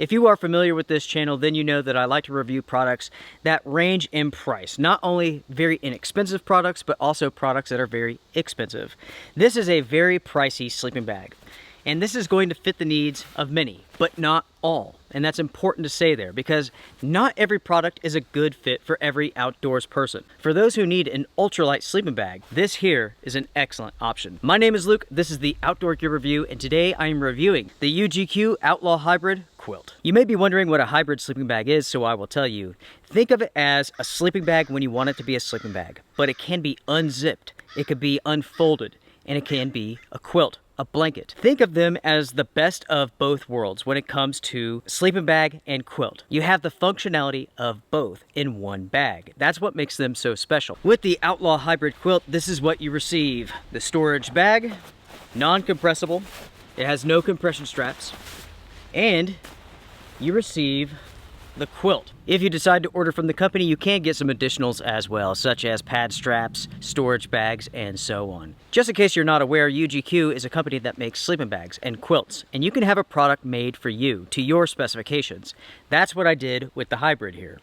If you are familiar with this channel, then you know that I like to review products that range in price. Not only very inexpensive products, but also products that are very expensive. This is a very pricey sleeping bag. And this is going to fit the needs of many, but not all. And that's important to say there because not every product is a good fit for every outdoors person. For those who need an ultralight sleeping bag, this here is an excellent option. My name is Luke, this is the Outdoor Gear Review, and today I am reviewing the UGQ Outlaw Hybrid Quilt. You may be wondering what a hybrid sleeping bag is, so I will tell you. Think of it as a sleeping bag when you want it to be a sleeping bag, but it can be unzipped, it could be unfolded, and it can be a quilt. A blanket. Think of them as the best of both worlds when it comes to sleeping bag and quilt. You have the functionality of both in one bag. That's what makes them so special. With the Outlaw Hybrid Quilt, this is what you receive. The storage bag, non-compressible, it has no compression straps, and you receive the quilt. If you decide to order from the company, you can get some additionals as well, such as pad straps, storage bags, and so on. Just in case you're not aware, UGQ is a company that makes sleeping bags and quilts, and you can have a product made for you, to your specifications. That's what I did with the hybrid here.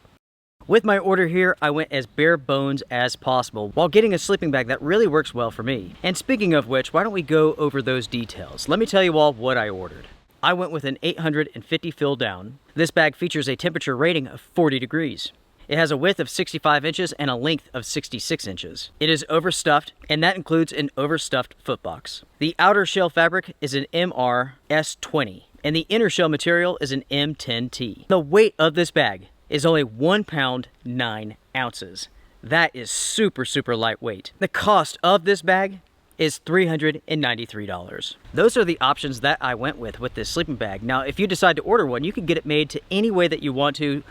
With my order here, I went as bare bones as possible while getting a sleeping bag that really works well for me. And speaking of which, why don't we go over those details? Let me tell you all what I ordered. I went with an 850 fill down. This bag features a temperature rating of 40 degrees. It has a width of 65 inches and a length of 66 inches. It is overstuffed, and that includes an overstuffed footbox. The outer shell fabric is an MR S20, and the inner shell material is an M10T. The weight of this bag is only 1 pound 9 ounces. That is super lightweight. The cost of this bag is $393. Those are the options that I went with this sleeping bag. Now, if you decide to order one, you can get it made to any way that you want to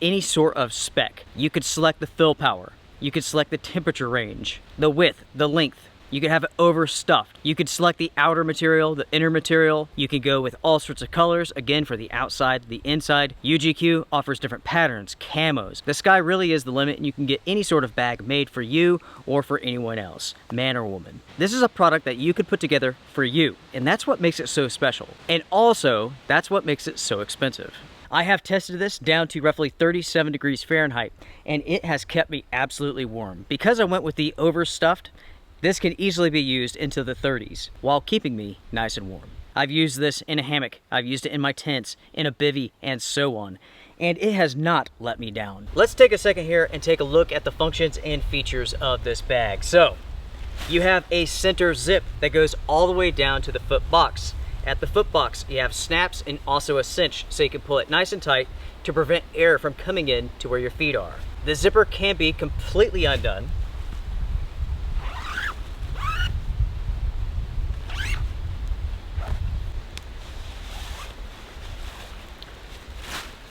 any sort of spec. You could select the fill power. You could select the temperature range, the width, the length. You could have it overstuffed. You could select the outer material, the inner material. You can go with all sorts of colors, again, for the outside, the inside. UGQ offers different patterns, camos. The sky really is the limit, and you can get any sort of bag made for you or for anyone else, man or woman. This is a product that you could put together for you, and that's what makes it so special. And also, that's what makes it so expensive. I have tested this down to roughly 37 degrees Fahrenheit, and it has kept me absolutely warm. Because I went with the overstuffed, this can easily be used into the 30s while keeping me nice and warm. I've used this in a hammock, I've used it in my tents, in a bivvy, and so on. And it has not let me down. Let's take a second here and take a look at the functions and features of this bag. So, you have a center zip that goes all the way down to the foot box. At the foot box, you have snaps and also a cinch, so you can pull it nice and tight to prevent air from coming in to where your feet are. The zipper can be completely undone.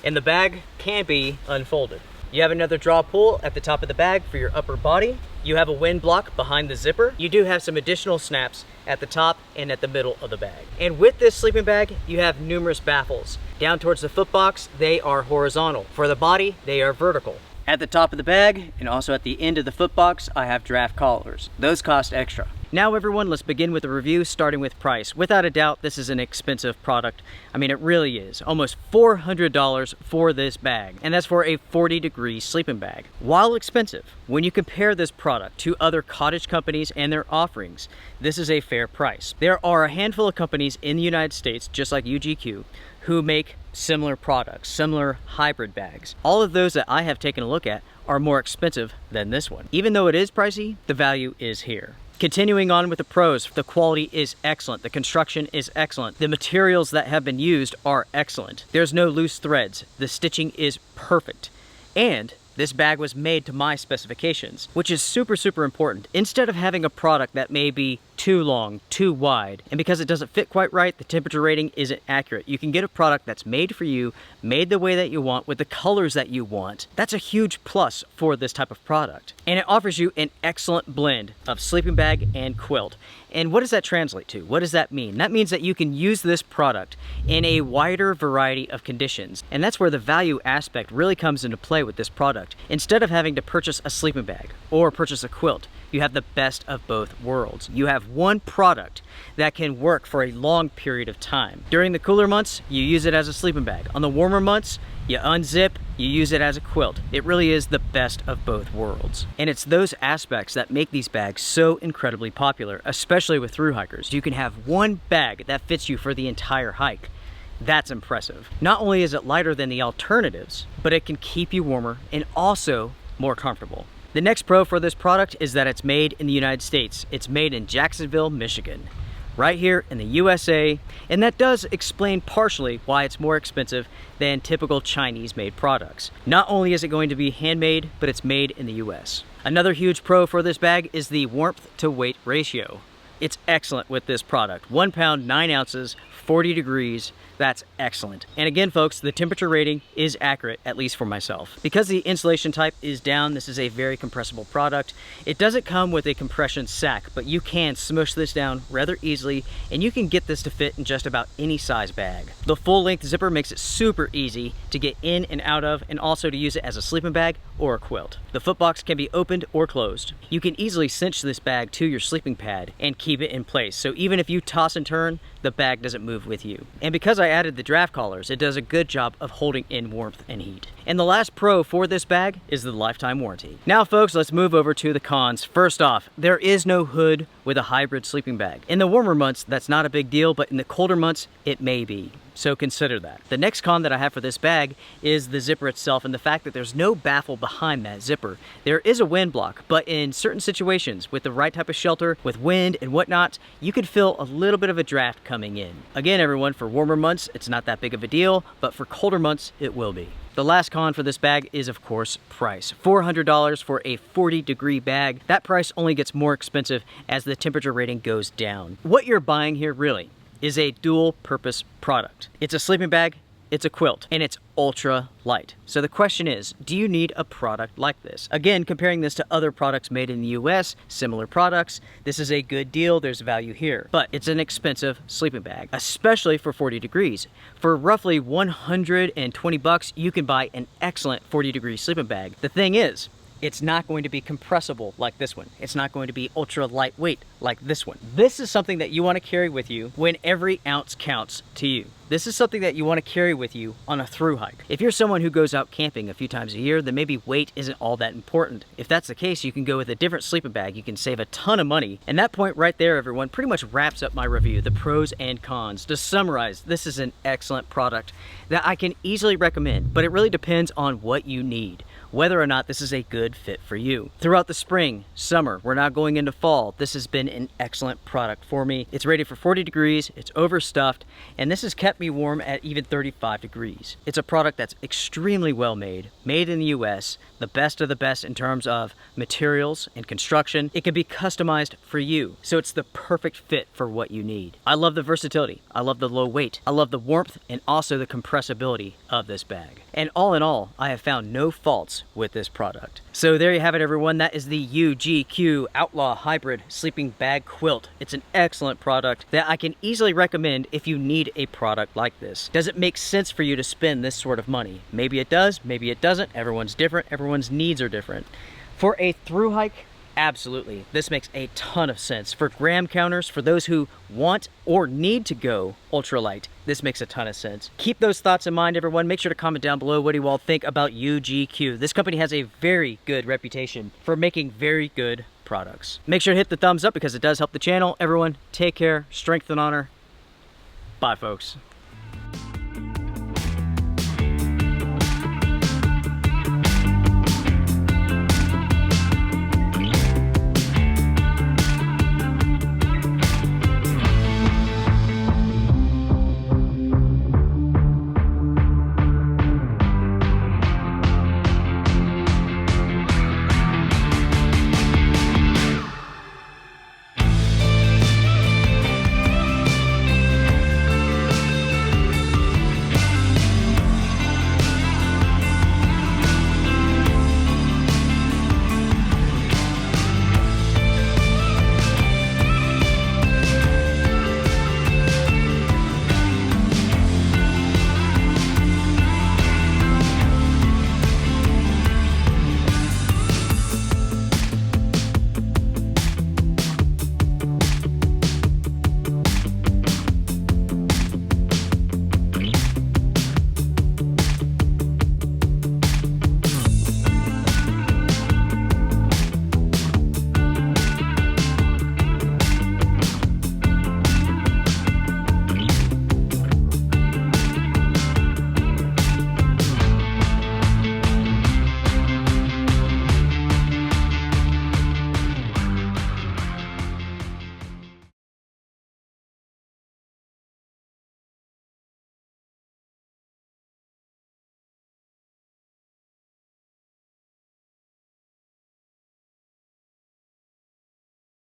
And the bag can be unfolded. You have another draw pull at the top of the bag for your upper body. You have a wind block behind the zipper. You do have some additional snaps at the top and at the middle of the bag. And with this sleeping bag, you have numerous baffles. Down towards the foot box, they are horizontal. For the body, they are vertical. At the top of the bag, and also at the end of the foot box, I have draft collars. Those cost extra. Now everyone, let's begin with the review, starting with price. Without a doubt, this is an expensive product. I mean, it really is. Almost $400 for this bag, and that's for a 40-degree sleeping bag. While expensive, when you compare this product to other cottage companies and their offerings, this is a fair price. There are a handful of companies in the United States, just like UGQ, who make similar products, similar hybrid bags. All of those that I have taken a look at are more expensive than this one. Even though it is pricey, the value is here. Continuing on with the pros, the quality is excellent, the construction is excellent, the materials that have been used are excellent. There's no loose threads, the stitching is perfect, and this bag was made to my specifications, which is super important. Instead of having a product that may be too long, too wide, and because it doesn't fit quite right, the temperature rating isn't accurate. You can get a product that's made for you, made the way that you want, with the colors that you want. That's a huge plus for this type of product. And it offers you an excellent blend of sleeping bag and quilt. And what does that translate to? What does that mean? That means that you can use this product in a wider variety of conditions. And that's where the value aspect really comes into play with this product. Instead of having to purchase a sleeping bag or purchase a quilt, you have the best of both worlds. You have one product that can work for a long period of time. During the cooler months, you use it as a sleeping bag. On the warmer months, you unzip, you use it as a quilt. It really is the best of both worlds. And it's those aspects that make these bags so incredibly popular, especially with thru hikers. You can have one bag that fits you for the entire hike. That's impressive. Not only is it lighter than the alternatives, but it can keep you warmer and also more comfortable. The next pro for this product is that it's made in the United States. It's made in Jacksonville, Michigan, right here in the USA, and that does explain partially why it's more expensive than typical Chinese-made products. Not only is it going to be handmade, but it's made in the US. Another huge pro for this bag is the warmth to weight ratio. It's excellent with this product. 1 pound, 9 ounces, 40 degrees. That's excellent. And again, folks, the temperature rating is accurate, at least for myself. Because the insulation type is down, this is a very compressible product. It doesn't come with a compression sack, but you can smush this down rather easily, and you can get this to fit in just about any size bag. The full length zipper makes it super easy to get in and out of, and also to use it as a sleeping bag or a quilt. The footbox can be opened or closed. You can easily cinch this bag to your sleeping pad and keep it in place. So even if you toss and turn, the bag doesn't move with you. And because I added the draft collars, it does a good job of holding in warmth and heat. And the last pro for this bag is the lifetime warranty. Now folks, let's move over to the cons. First off, there is no hood with a hybrid sleeping bag. In the warmer months, that's not a big deal, but in the colder months, it may be. So consider that. The next con that I have for this bag is the zipper itself and the fact that there's no baffle behind that zipper. There is a wind block, but in certain situations, with the right type of shelter, with wind and whatnot, you could feel a little bit of a draft coming in. Again, everyone, for warmer months, it's not that big of a deal, but for colder months, it will be. The last con for this bag is, of course, price. $400 for a 40-degree bag. That price only gets more expensive as the temperature rating goes down. What you're buying here, really, is a dual-purpose product. It's a sleeping bag, it's a quilt, and it's ultra light. So the question is, do you need a product like this? Again, comparing this to other products made in the US, similar products, this is a good deal, there's value here. But it's an expensive sleeping bag, especially for 40 degrees. For roughly 120 bucks, you can buy an excellent 40-degree sleeping bag. The thing is, it's not going to be compressible like this one. It's not going to be ultra lightweight like this one. This is something that you want to carry with you when every ounce counts to you. This is something that you want to carry with you on a thru hike. If you're someone who goes out camping a few times a year, then maybe weight isn't all that important. If that's the case, you can go with a different sleeping bag. You can save a ton of money. And that point right there, everyone, pretty much wraps up my review, the pros and cons. To summarize, this is an excellent product that I can easily recommend, but it really depends on what you need, whether or not this is a good fit for you. Throughout the spring, summer, we're now going into fall, this has been an excellent product for me. It's rated for 40 degrees, it's overstuffed, and this has kept me warm at even 35 degrees. It's a product that's extremely well made in the US, the best of the best in terms of materials and construction. It can be customized for you, so it's the perfect fit for what you need. I love the versatility, I love the low weight, I love the warmth, and also the compressibility of this bag. And all in all, I have found no faults with this product. So there you have it, everyone. That is the UGQ Outlaw Hybrid Sleeping Bag Quilt. It's an excellent product that I can easily recommend if you need a product like this. Does it make sense for you to spend this sort of money? Maybe it does, maybe it doesn't. Everyone's different, everyone's needs are different. For a thru hike, absolutely. This makes a ton of sense. For gram counters, for those who want or need to go ultralight, this makes a ton of sense. Keep those thoughts in mind, everyone. Make sure to comment down below what do you all think about UGQ. This company has a very good reputation for making very good products. Make sure to hit the thumbs up because it does help the channel. Everyone, take care, strength and honor. Bye, folks.